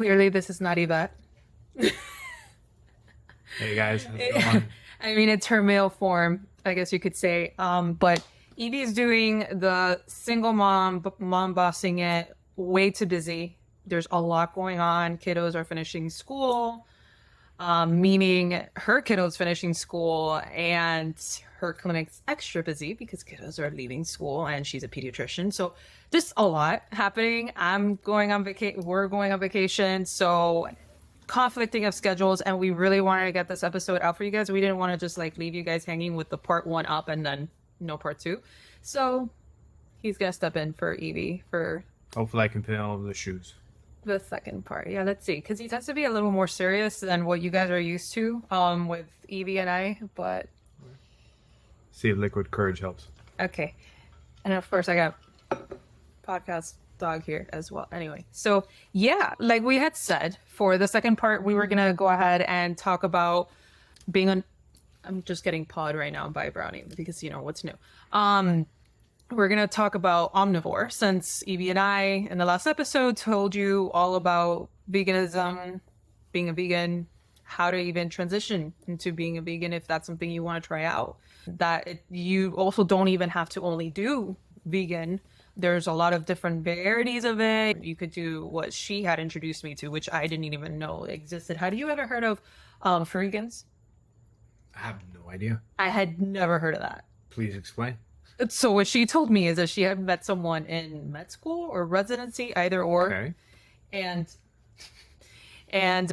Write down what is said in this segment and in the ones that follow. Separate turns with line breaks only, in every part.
Clearly, this is not Yvette.
Hey guys, how's it going?
I mean, it's her male form, I guess you could say. But Evie is doing the single mom bossing it, way too busy. There's a lot going on. Kiddos are finishing school, meaning her kiddos finishing school, and her clinic's extra busy because kiddos are leaving school, and she's a pediatrician. So just a lot happening. I'm going on vacation. We're going on vacation. So conflicting of schedules, and we really wanted to get this episode out for you guys. We didn't want to just like leave you guys hanging with the part one up and then no part two. So he's gonna step in for Evie for
Hopefully I can fit all of the shoes.
the second part. Yeah, let's see, because he tends to be a little more serious than what you guys are used to with Evie and I. But
See if liquid courage helps.
okay, and of course I got podcast dog here as well. Anyway, so yeah, like we had said, for the second part we were gonna go ahead and talk about being on. I'm just getting pawed right now by Brownie because you know what's new. We're gonna talk about omnivore, since Evie and I in the last episode told you all about veganism, being a vegan, how to even transition into being a vegan if that's something you want to try out. You also don't even have to only do vegan. There's a lot of different varieties of it. You could do what she had introduced me to, which I didn't even know existed. Had you ever heard of vegans?
I have no idea.
I had never heard of that.
Please explain.
So what she told me is that she had met someone in med school or residency, either or.
Okay.
And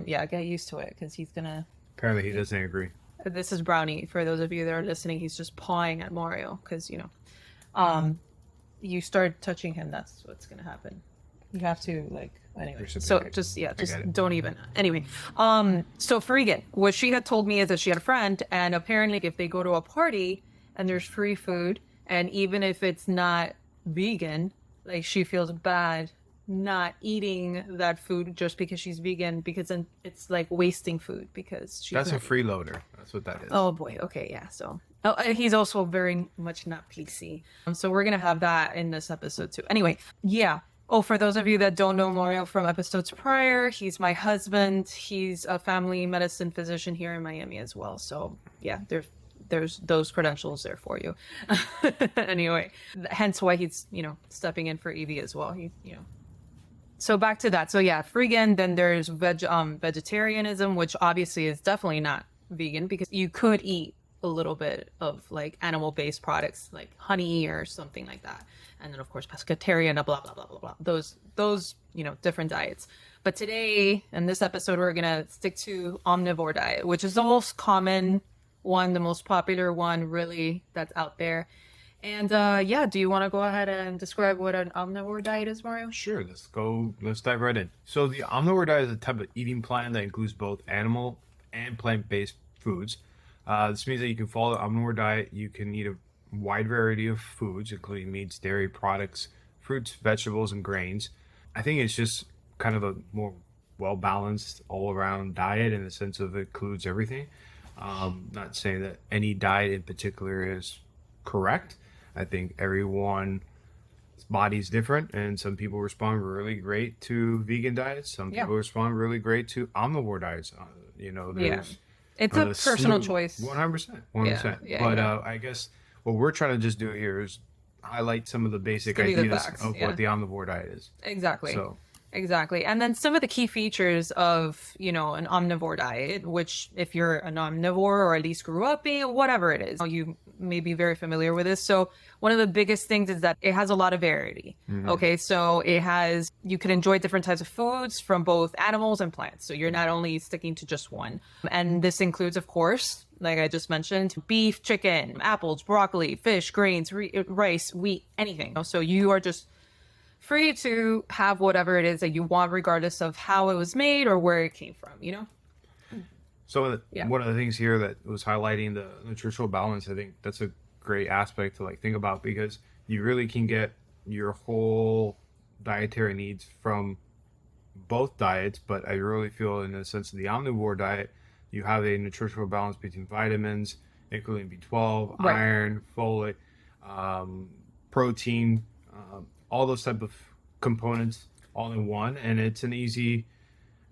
yeah, get used to it because he's gonna.
Apparently he doesn't agree.
This is Brownie. For those of you that are listening, he's just pawing at Mario because you start touching him, that's what's gonna happen. You have to anyway. So just don't even. Anyway, so Freegan, what she had told me is that she had a friend, and apparently if they go to a party and there's free food, and even if it's not vegan, like she feels bad not eating that food just because she's vegan, because then it's like wasting food because she's
That's
not
a freeloader. That's what that is.
Oh boy. Okay. Yeah. So he's also very much not PC. So we're going to have that in this episode too. Anyway. Yeah. Oh, for those of you that don't know Mario from episodes prior, he's my husband. He's a family medicine physician here in Miami as well. So yeah, there's those credentials there for you. Anyway, hence why he's, stepping in for Evie as well. So back to that. So yeah, vegan. Then there's vegetarianism, which obviously is definitely not vegan because you could eat a little bit of like animal-based products like honey or something like that. And then of course pescatarian, blah, blah, blah, blah, blah. Those, different diets. But today in this episode, we're going to stick to omnivore diet, which is the most common one, the most popular one really that's out there. And do you want to go ahead and describe what an omnivore diet is, Mario?
Sure, let's dive right in. So the omnivore diet is a type of eating plan that includes both animal and plant-based foods. This means that you can follow the omnivore diet. You can eat a wide variety of foods, including meats, dairy products, fruits, vegetables, and grains. I think it's just kind of a more well-balanced all-around diet in the sense of it includes everything. Not saying that any diet in particular is correct. I think everyone's body is different, and some people respond really great to vegan diets. Some people respond really great to omnivore diets.
It's a personal choice.
100%. 100%. But I guess what we're trying to just do here is highlight some of the basic ideas of what the omnivore diet is.
Exactly. Exactly. And then some of the key features of, an omnivore diet, which if you're an omnivore or at least grew up being, whatever it is, you may be very familiar with this. So one of the biggest things is that it has a lot of variety. Mm-hmm. Okay. So you can enjoy different types of foods from both animals and plants. So you're not only sticking to just one. And this includes, of course, like I just mentioned, beef, chicken, apples, broccoli, fish, grains, rice, wheat, anything. So you are just free to have whatever it is that you want, regardless of how it was made or where it came from,
So one of the things here that was highlighting the nutritional balance, I think that's a great aspect to think about, because you really can get your whole dietary needs from both diets. But I really feel in the sense of the omnivore diet, you have a nutritional balance between vitamins, including B12, iron, folate, protein, all those type of components all in one. And it's an easy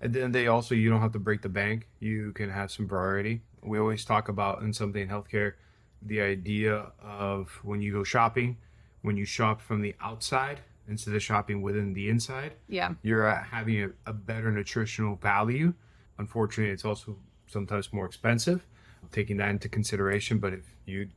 And then you don't have to break the bank. You can have some variety. We always talk about in something in healthcare, the idea of when you go shopping, when you shop from the outside instead of shopping within the inside,
Yeah.
you're having a better nutritional value. Unfortunately, it's also sometimes more expensive, taking that into consideration. But if you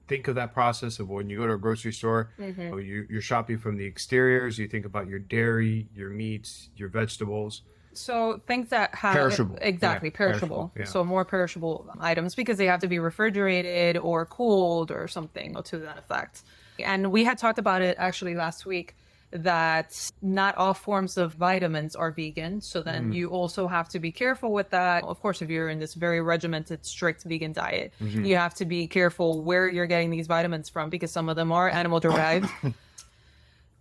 think of that process of when you go to a grocery store, or you're shopping from the exteriors, you think about your dairy, your meats, your vegetables.
So things that have
Perishable.
exactly
Yeah,
perishable.
perishable, yeah.
So more perishable items because they have to be refrigerated or cooled or something to that effect. And we had talked about it actually last week that not all forms of vitamins are vegan. So then you also have to be careful with that. Of course, if you're in this very regimented, strict vegan diet, you have to be careful where you're getting these vitamins from because some of them are animal derived.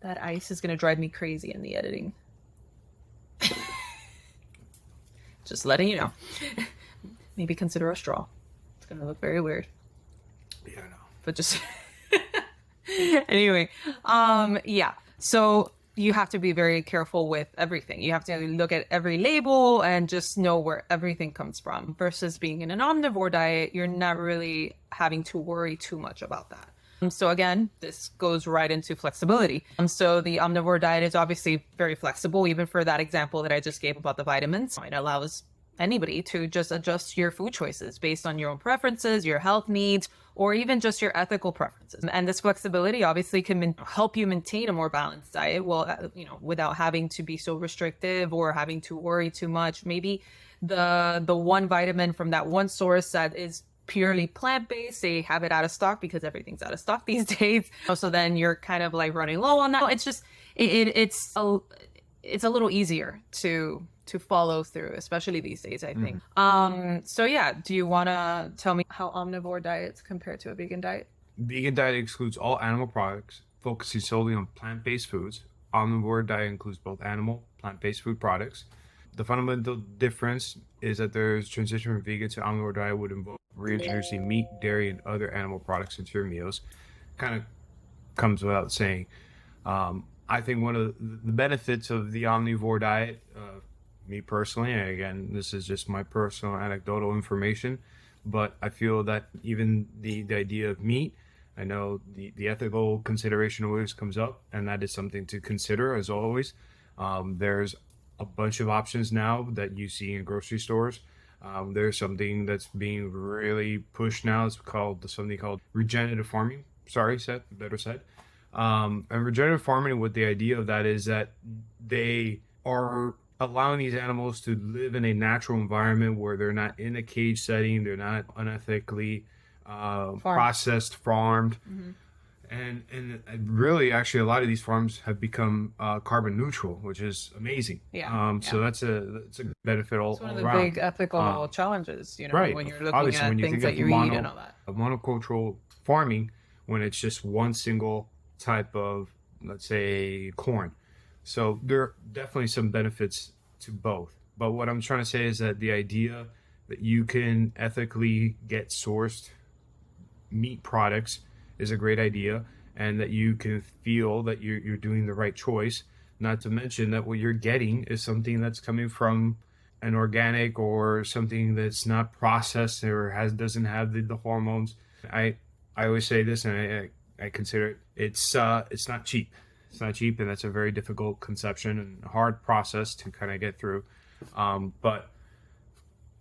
That ice is going to drive me crazy in the editing. Just letting you know. Maybe consider a straw. It's going to look very weird.
Yeah, I know.
But just anyway, yeah. So you have to be very careful with everything. You have to look at every label and just know where everything comes from. Versus being in an omnivore diet, you're not really having to worry too much about that. So again, this goes right into flexibility. So the omnivore diet is obviously very flexible, even for that example that I just gave about the vitamins. It allows anybody to just adjust your food choices based on your own preferences, your health needs, or even just your ethical preferences. And this flexibility obviously can help you maintain a more balanced diet, well, without having to be so restrictive or having to worry too much. Maybe the one vitamin from that one source that is purely plant-based, they have it out of stock because everything's out of stock these days. So then you're kind of like running low on that. It's just it's a little easier to follow through, especially these days, I think. So yeah, do you want to tell me how omnivore diets compare to a vegan diet?
Vegan diet excludes all animal products, focusing solely on plant-based foods. Omnivore diet includes both animal, plant-based food products. The fundamental difference is that there's transition from vegan to omnivore diet would involve reintroducing meat, dairy, and other animal products into your meals. Kind of comes without saying. I think one of the benefits of the omnivore diet, me personally, and again, this is just my personal anecdotal information, but I feel that even the idea of meat, I know the ethical consideration always comes up, and that is something to consider as always. There's a bunch of options now that you see in grocery stores. There's something that's being really pushed now. It's something called regenerative farming. Better said. And regenerative farming, with the idea of that is that they are allowing these animals to live in a natural environment where they're not in a cage setting, they're not unethically processed, farmed. And really, actually, a lot of these farms have become carbon neutral, which is amazing.
Yeah.
So that's a benefit all
It's one of the
around.
big ethical challenges,
Right.
when you're looking
Obviously,
at
when you
things
think
that
of
you eat and all that.
of monocultural farming, when it's just one single type of, let's say, corn. So there are definitely some benefits to both. But what I'm trying to say is that the idea that you can ethically get sourced meat products is a great idea, and that you can feel that you're doing the right choice. Not to mention that what you're getting is something that's coming from an organic or something that's not processed or doesn't have the hormones. I always say this, and I consider it's not cheap. It's not cheap, and that's a very difficult conception and a hard process to kind of get through. But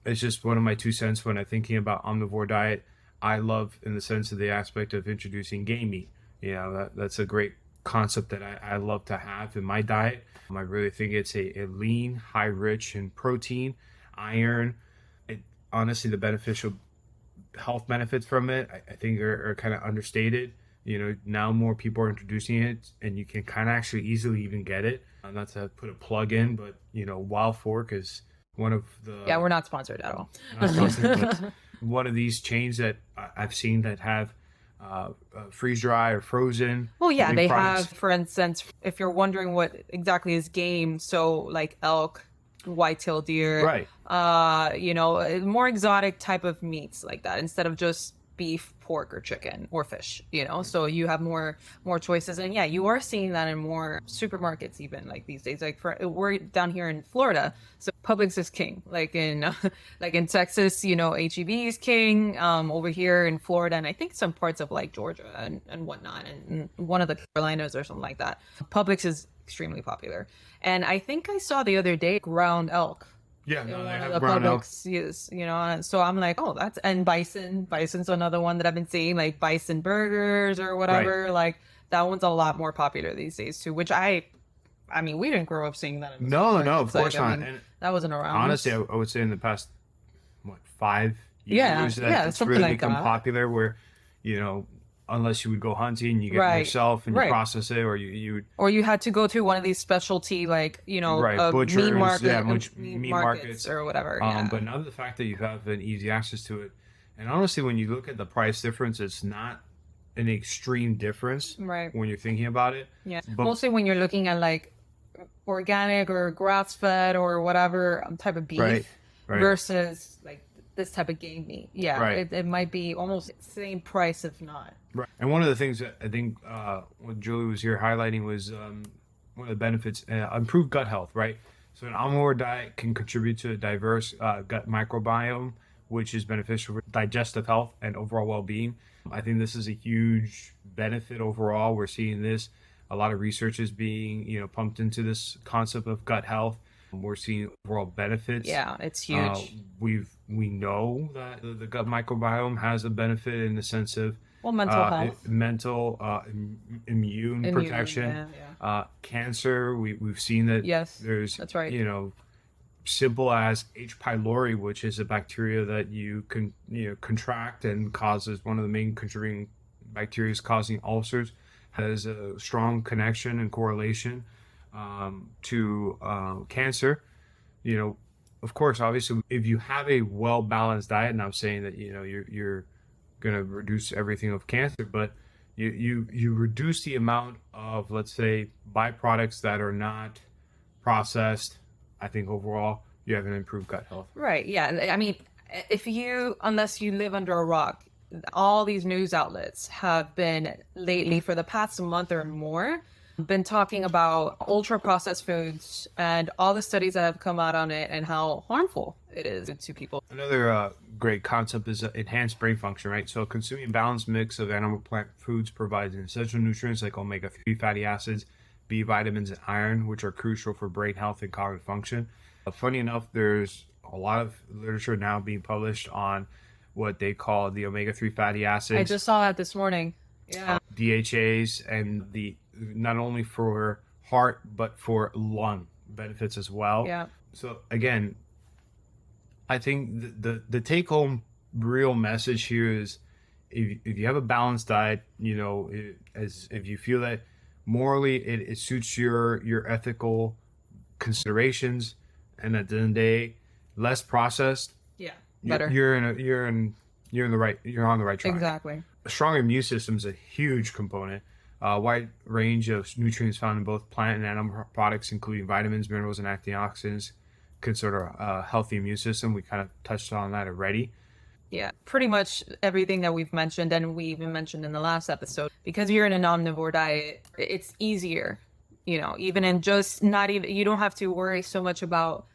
it's just one of my 2 cents when I'm thinking about omnivore diet. I love in the sense of the aspect of introducing game meat. That's a great concept that I love to have in my diet. I really think it's a lean, high rich in protein, iron. Honestly, the beneficial health benefits from it, I think are kind of understated. Now more people are introducing it, and you can kind of actually easily even get it. Not to put a plug in, but Wild Fork is one of the...
Yeah, we're not sponsored at all.
One of these chains that I've seen that have freeze dry or frozen.
Well, yeah, they
products.
have, for instance, if you're wondering what exactly is game, so like elk, white-tailed deer,
Right.
more exotic type of meats like that, instead of just beef, pork, or chicken or fish, you know, so you have more choices. And yeah, you are seeing that in more supermarkets even like these days. Like we're down here in Florida, so Publix is king. Like in like in Texas, you know, HEB is king. Over here in Florida, and I think some parts of like Georgia and whatnot, and one of the Carolinas or something like that, Publix is extremely popular. And I think I saw the other day ground elk
Yeah,
in
no, they
one of
have
the
brown elk.
Publix, yes, you know. And so I'm like, oh, that's, and bison's another one that I've been seeing, like bison burgers or whatever. Like that one's a lot more popular these days too, which I mean, we didn't grow up seeing that in the
No, of
supermarkets. Like,
course
I
not.
mean,
And
that wasn't around.
honestly, I would say in the past, what, 5
Yeah,
years that
yeah,
it's
something
really
like
become
that.
popular where, you know, unless you would go hunting, you get it
Right,
yourself and you
right.
process it, or you would,
Or you had to go to one of these specialty, like, you know,
right,
meat
butchers, yeah,
market,
meat
meat
markets.
markets or whatever. Yeah.
But now the fact that you have an easy access to it, and honestly, when you look at the price difference, it's not an extreme difference
Right.
when you're thinking about it.
Yeah.
But
Mostly when you're looking at like organic or grass fed or whatever type of beef
right,
versus like this type of game meat. Yeah.
Right.
It might be almost the same price, if not.
right. And one of the things that I think what Julie was here highlighting was one of the benefits, improved gut health, right? So an omnivore diet can contribute to a diverse gut microbiome, which is beneficial for digestive health and overall well-being. I think this is a huge benefit overall. We're seeing this. A lot of research is being, you know, pumped into this concept of gut health. We're seeing overall benefits.
Yeah, it's huge.
We know that the gut microbiome has a benefit in the sense of
Well, mental health.
immune protection,
yeah.
cancer. We've seen that.
Yes,
there's,
that's right.
you know, simple as H. pylori, which is a bacteria that you can, you know, contract and causes one of the main contributing bacteria causing ulcers, has a strong connection and correlation to cancer. You know, of course, obviously, if you have a well balanced diet, and I'm saying that, you know, you're going to reduce everything of cancer, but you reduce the amount of, let's say, byproducts that are not processed. I think overall you have an improved gut health.
Right. Yeah. I mean, unless you live under a rock, all these news outlets have been lately for the past month or more been talking about ultra processed foods and all the studies that have come out on it and how harmful it is to people.
Another great concept is enhanced brain function, right? So consuming a balanced mix of animal plant foods provides essential nutrients like omega-3 fatty acids, B vitamins, and iron, which are crucial for brain health and cognitive function. Funny enough, there's a lot of literature now being published on what they call the omega-3 fatty acids.
I just saw that this morning. Yeah.
DHAs, and the not only for heart but for lung benefits as well.
Yeah.
So again, I think the take home real message here is if you have a balanced diet, you know, if you feel that morally it suits your ethical considerations, and at the end of the day, less processed.
Yeah. Better.
You're on the right track.
Exactly.
A strong immune system is a huge component. A wide range of nutrients found in both plant and animal products, including vitamins, minerals, and antioxidants, consider a healthy immune system. We kind of touched on that already.
Yeah, pretty much everything that we've mentioned, and we even mentioned in the last episode. Because you're in an omnivore diet, it's easier, you know, even in just not even, you don't have to worry so much about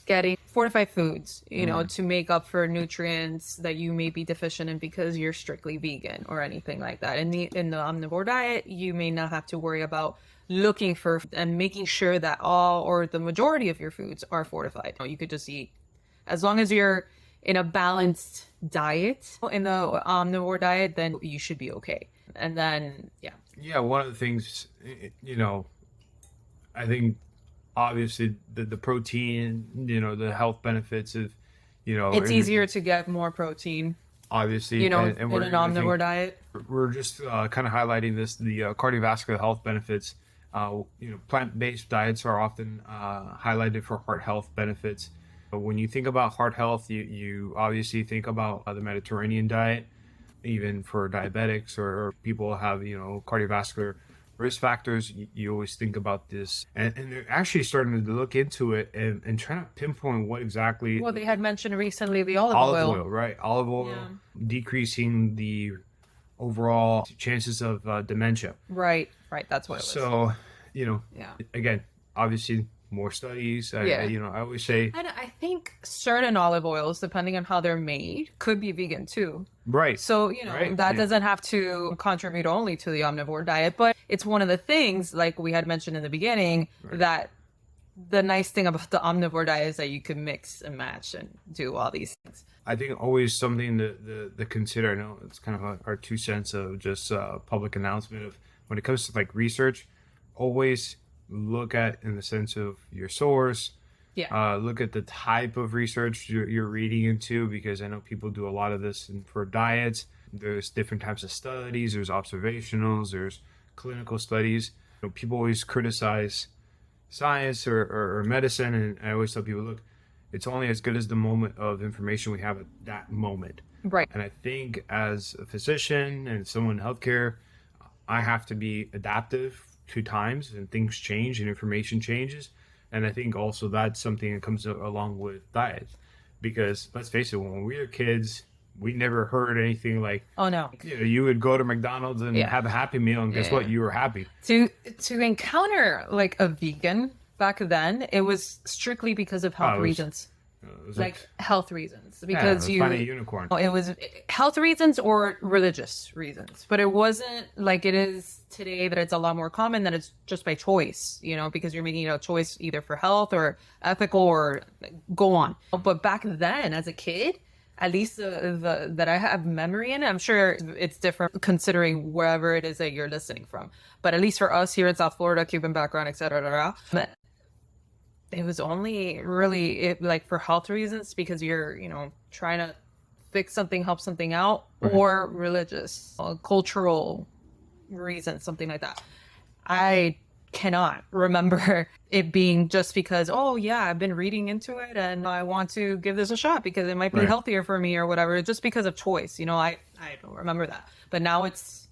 getting fortified foods, you know, to make up for nutrients that you may be deficient in because you're strictly vegan or anything like that. In the omnivore diet, you may not have to worry about looking for and making sure that all or the majority of your foods are fortified. You could just eat, as long as you're in a balanced diet in the omnivore diet, then you should be okay. And then
Yeah, one of the things, you know, I think obviously the protein, you know, the health benefits of, you know,
it's easier to get more protein,
obviously,
you know,
and
in an omnivore diet.
We're just kind of highlighting the cardiovascular health benefits. You know, plant-based diets are often highlighted for heart health benefits. But when you think about heart health, you obviously think about the Mediterranean diet, even for diabetics or people who have, you know, cardiovascular risk factors, you always think about this, and they're actually starting to look into it and trying to pinpoint what exactly.
Well, they had mentioned recently the olive
Olive
oil.
oil, right? Olive oil decreasing the overall chances of dementia.
Right, that's what it was.
So, you know,
Yeah.
again, obviously more studies.
Yeah.
I always say,
And I think certain olive oils, depending on how they're made, could be vegan too.
right.
So,
Right.
that
Yeah.
doesn't have to contribute only to the omnivore diet, but it's one of the things, like we had mentioned in the beginning, that the nice thing about the omnivore diet is that you can mix and match and do all these things.
I think always something to consider. I know it's kind of our 2 cents of just public announcement of when it comes to like research, always look at in the sense of your source.
Yeah.
Look at the type of research you're reading into, because I know people do a lot of this for diets. There's different types of studies. There's observationals. There's clinical studies. People always criticize science or medicine, and I always tell people, look, it's only as good as the moment of information we have at that moment.
Right.
And I think as a physician and someone in healthcare, I have to be adaptive to times, and things change and information changes. And I think also that's something that comes along with diet, because let's face it, when we were kids, we never heard anything like,
Oh no.
you would go to McDonald's and
Yeah.
have a Happy Meal, and guess what? You were happy.
To encounter like a vegan back then, it was strictly because of health
it was-
reasons.
It was
Like health reasons,
yeah,
because
find a unicorn.
it was health reasons or religious reasons, but it wasn't like it is today, that it's a lot more common that it's just by choice, because you're making a choice either for health or ethical or go on. But back then as a kid, at least that I have memory in, I'm sure it's different considering wherever it is that you're listening from, but at least for us here in South Florida, Cuban background, etc., it was only really like for health reasons, because you're trying to fix something, help something out, or religious, cultural reasons, something like that. I cannot remember it being just because, oh yeah, I've been reading into it and I want to give this a shot because it might be healthier for me or whatever, just because of choice. I don't remember that, but now it's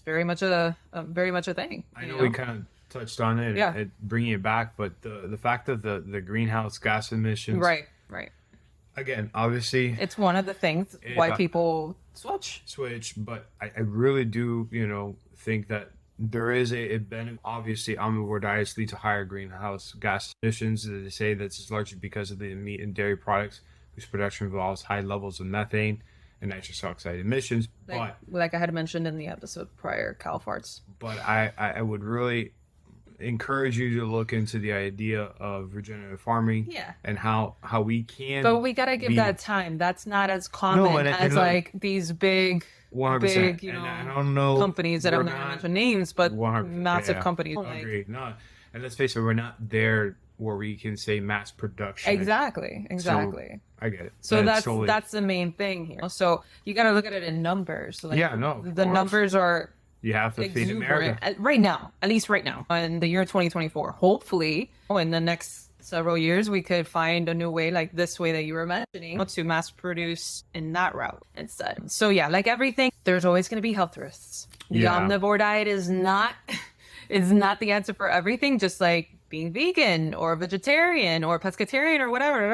very much a thing.
I know we kind of touched on it,
Yeah.
bringing it back, but the fact of the greenhouse gas emissions,
Right.
again, obviously
It's one of the things why people switch.
but I really do think that there is a benefit. Obviously, omnivore diets lead to higher greenhouse gas emissions. They say that's largely because of the meat and dairy products whose production involves high levels of methane and nitrous oxide emissions.
Like I had mentioned in the episode prior, cow farts.
But I would really encourage you to look into the idea of regenerative farming.
Yeah.
And how we can.
But we gotta give that time. That's not as common as like these big
100%.
big,
and I don't know
companies that I'm not gonna mention names, but
100%,
massive companies.
Agree. No, and let's face it, we're not there where we can say mass production.
Exactly.
So, I get it.
So that's the main thing here. So you got to look at it in numbers. Like, the numbers are
you have to feed America
right now, at least right now in the year 2024. Hopefully, in the next several years, we could find a new way, like this way that you were mentioning, to mass produce in that route instead. So yeah, like everything, there's always going to be health risks. The omnivore diet is not the answer for everything. Just like being vegan or vegetarian or pescatarian or whatever,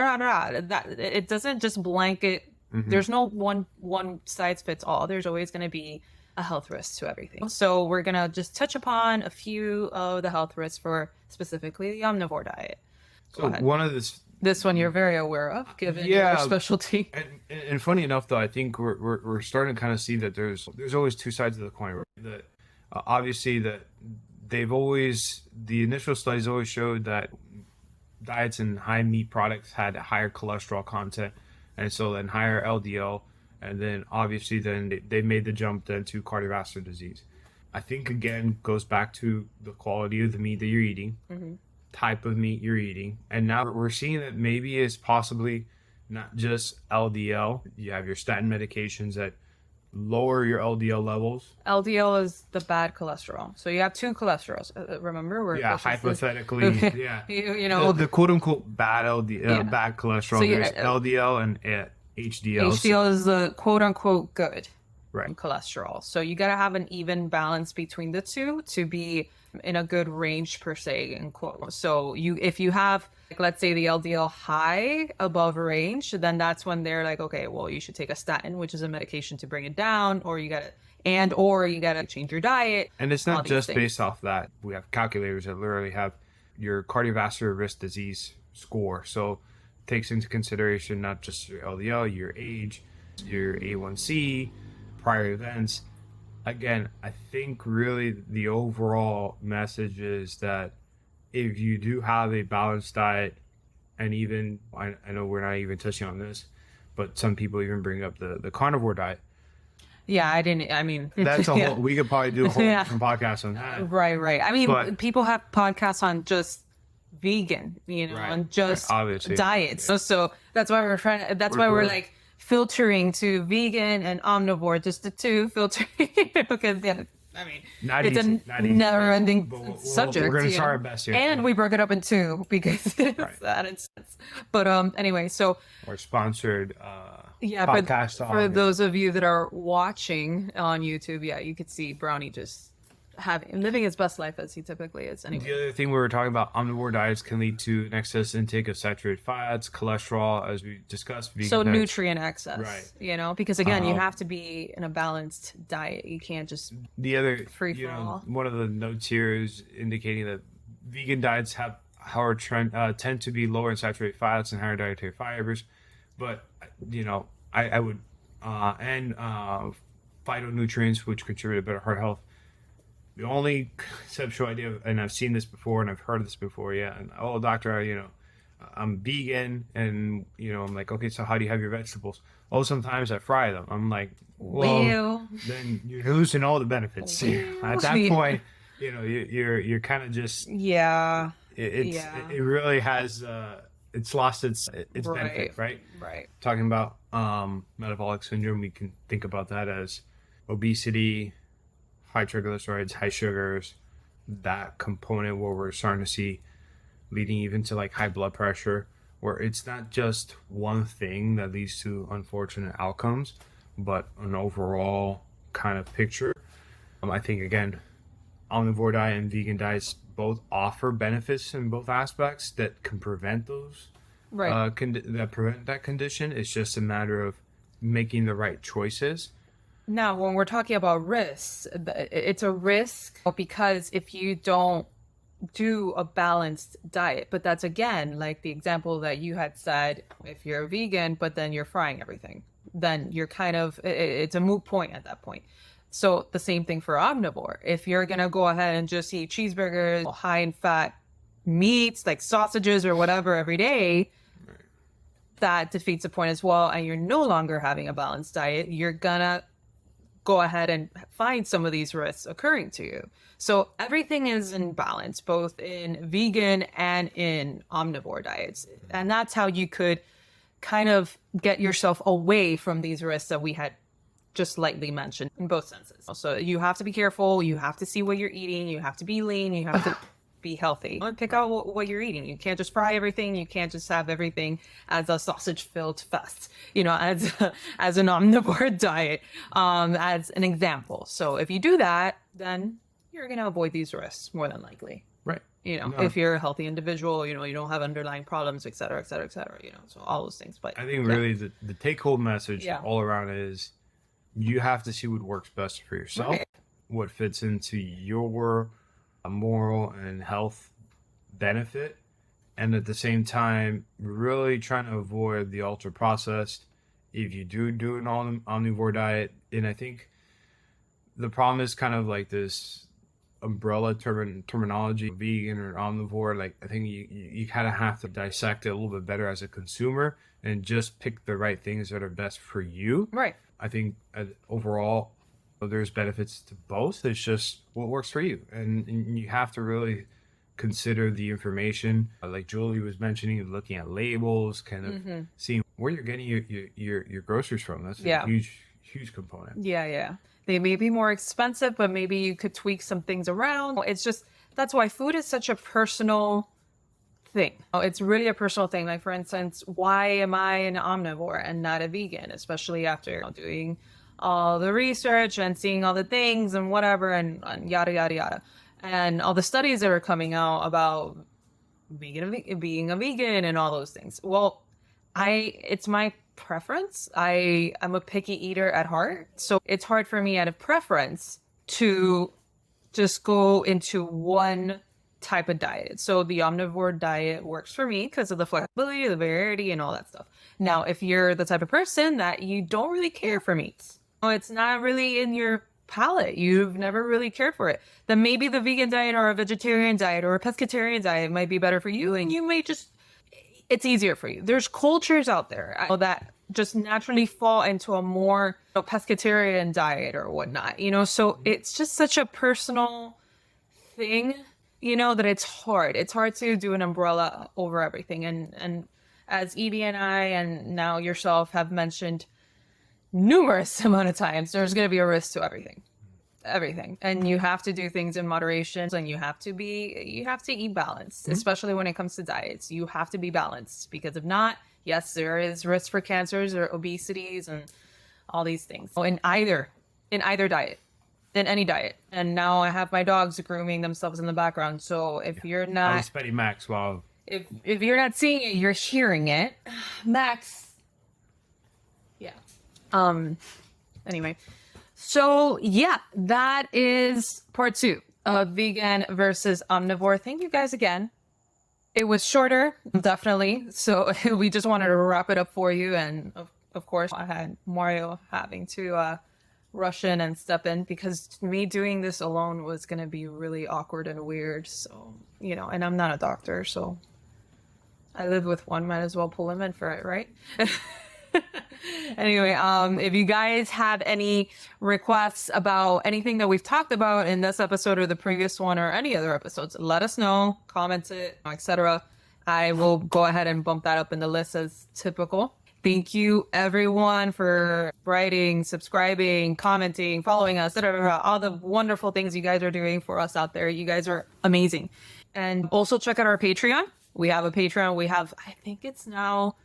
that it doesn't just blanket. There's no one size fits all. There's always going to be a health risk to everything. So we're going to just touch upon a few of the health risks for specifically the omnivore diet.
So one of
this one you're very aware of, given your specialty.
And funny enough, though, I think we're starting to kind of see that there's always two sides of the coin. Right? That obviously that the initial studies always showed that diets and high meat products had higher cholesterol content, and so then higher LDL, and then obviously then they made the jump then to cardiovascular disease. I think again goes back to the quality of the meat that you're eating, type of meat you're eating, and now we're seeing that maybe it's possibly not just LDL. You have your statin medications that lower your LDL levels.
LDL is the bad cholesterol. So you have two cholesterols. Remember,
hypothetically, the quote unquote bad LDL, bad cholesterol. So there's LDL and HDL.
HDL is the quote unquote good.
Right.
cholesterol. So you got to have an even balance between the two to be in a good range per se, in quote. So if you have, like, let's say the LDL high above range, then that's when they're like, okay, well, you should take a statin, which is a medication to bring it down, or you got to, or you got to change your diet.
And it's
all
not
these
just
things.
based off that. We have calculators that literally have your cardiovascular risk disease score. So it takes into consideration not just your LDL, your age, your A1C, prior events. Again, I think really the overall message is that if you do have a balanced diet, and even, I know we're not even touching on this, but some people even bring up the carnivore diet.
Yeah, I mean,
That's a
yeah.
whole, we could probably do a whole
Yeah.
different podcast on that.
Right. I mean,
But-
people have podcasts on just vegan,
Right,
on just
right, obviously.
diets. So that's why we're like filtering to vegan and omnivore, just the two filtering because I mean,
Not
it's
easy,
a
not easy.
never-ending
But
subject.
we're gonna
you
try
know?
our best here.
And we broke it up in two because it's
Right.
that instance. But anyway, so
Or sponsored
yeah,
podcast
for
on
those of you that are watching on YouTube, yeah, you could see Brownie just living his best life as he typically is. Anyway,
The other thing we were talking about, omnivore diets can lead to an excess intake of saturated fats, cholesterol, as we discussed. Vegan
so
diets.
nutrient excess,
Right.
because again, you have to be in a balanced diet. You can't just
The other,
Free for all.
one of the notes here is indicating that vegan diets have tend to be lower in saturated fats and higher dietary fibers, but I would and phytonutrients, which contribute to better heart health. The only conceptual idea, and I've seen this before and I've heard this before, and doctor, I'm vegan, and I'm like, okay, so how do you have your vegetables? Oh, sometimes I fry them. I'm like, well, then you're losing all the benefits. At that point, you're kind of just
yeah,
it really has it's lost its benefit, right?
Right.
Talking about metabolic syndrome, we can think about that as obesity, high triglycerides, high sugars, that component where we're starting to see leading even to like high blood pressure, where it's not just one thing that leads to unfortunate outcomes, but an overall kind of picture. I think, again, omnivore diet and vegan diets both offer benefits in both aspects that can prevent those,
Right.
that prevent that condition. It's just a matter of making the right choices.
Now, when we're talking about risks, it's a risk because if you don't do a balanced diet, but that's again, like the example that you had said, if you're a vegan, but then you're frying everything, then you're kind of, it's a moot point at that point. So the same thing for omnivore. If you're going to go ahead and just eat cheeseburgers, high in fat meats, like sausages or whatever every day, that defeats the point as well. And you're no longer having a balanced diet. You're gonna go ahead and find some of these risks occurring to you. So everything is in balance, both in vegan and in omnivore diets. And that's how you could kind of get yourself away from these risks that we had just lightly mentioned in both senses. So you have to be careful. You have to see what you're eating. You have to be lean. You have to be healthy. Pick out what you're eating. You can't just fry everything. You can't just have everything as a sausage-filled fest, as an omnivore diet, as an example. So if you do that, then you're going to avoid these risks more than likely.
Right.
If you're a healthy individual, you don't have underlying problems, et cetera, et cetera, et cetera, so all those things. But
I think really the take-home message
Yeah.
all around is you have to see what works best for yourself,
Right.
what fits into your moral and health benefit, and at the same time really trying to avoid the ultra processed if you do an omnivore diet. And I think the problem is kind of like this umbrella terminology, vegan or omnivore. Like, I think you kind of have to dissect it a little bit better as a consumer and just pick the right things that are best for you.
Right.
I think overall there's benefits to both. It's just what works for you, and you have to really consider the information, like Julie was mentioning, looking at labels, kind of seeing where you're getting your groceries from. That's a huge component.
Yeah. They may be more expensive, but maybe you could tweak some things around. It's just, that's why food is such a personal thing. It's really a personal thing. Like, for instance, why am I an omnivore and not a vegan? Especially after doing all the research and seeing all the things and whatever and yada yada yada, and all the studies that are coming out about being a vegan and all those things. Well, it's my preference. I'm a picky eater at heart, so it's hard for me out of preference to just go into one type of diet. So the omnivore diet works for me because of the flexibility, the variety, and all that stuff. Now, if you're the type of person that you don't really care for meats, it's not really in your palate, you've never really cared for it, then maybe the vegan diet or a vegetarian diet or a pescatarian diet might be better for you, and you may just, it's easier for you. There's cultures out there that just naturally fall into a more pescatarian diet or whatnot, so it's just such a personal thing, that it's hard to do an umbrella over everything. And as Evie and I, and now yourself, have mentioned numerous amount of times, there's going to be a risk to everything, and you have to do things in moderation, and you have to eat balanced, especially when it comes to diets. You have to be balanced, because if not, yes, there is risk for cancers or obesities and all these things in either diet, in any diet. And now I have my dogs grooming themselves in the background, so if you're not,
I was petting Max while
if you're not seeing it, you're hearing it. Max, yeah. Anyway, so yeah, that is part 2 of vegan versus omnivore. Thank you guys again. It was shorter, definitely. So we just wanted to wrap it up for you. And of course, I had Mario having to rush in and step in, because me doing this alone was going to be really awkward and weird. So, and I'm not a doctor, so I live with one, might as well pull him in for it, right? Anyway, if you guys have any requests about anything that we've talked about in this episode or the previous one or any other episodes, let us know, comment it, etc. I will go ahead and bump that up in the list as typical. Thank you everyone for writing, subscribing, commenting, following us, all the wonderful things you guys are doing for us out there. You guys are amazing. And also check out our Patreon. We have a Patreon. We have, I think it's now,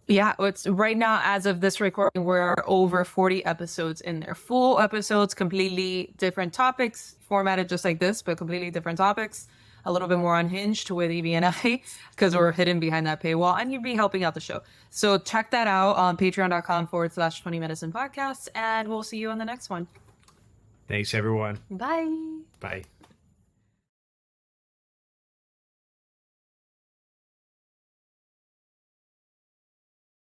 it's right now, as of this recording, we're over 40 episodes in there. Full episodes, completely different topics, formatted just like this, but completely different topics. A little bit more unhinged with Evie and I, because we're hidden behind that paywall, and you'd be helping out the show. So check that out on patreon.com/20 Medicine Podcasts, and we'll see you on the next one.
Thanks, everyone.
Bye.
Bye.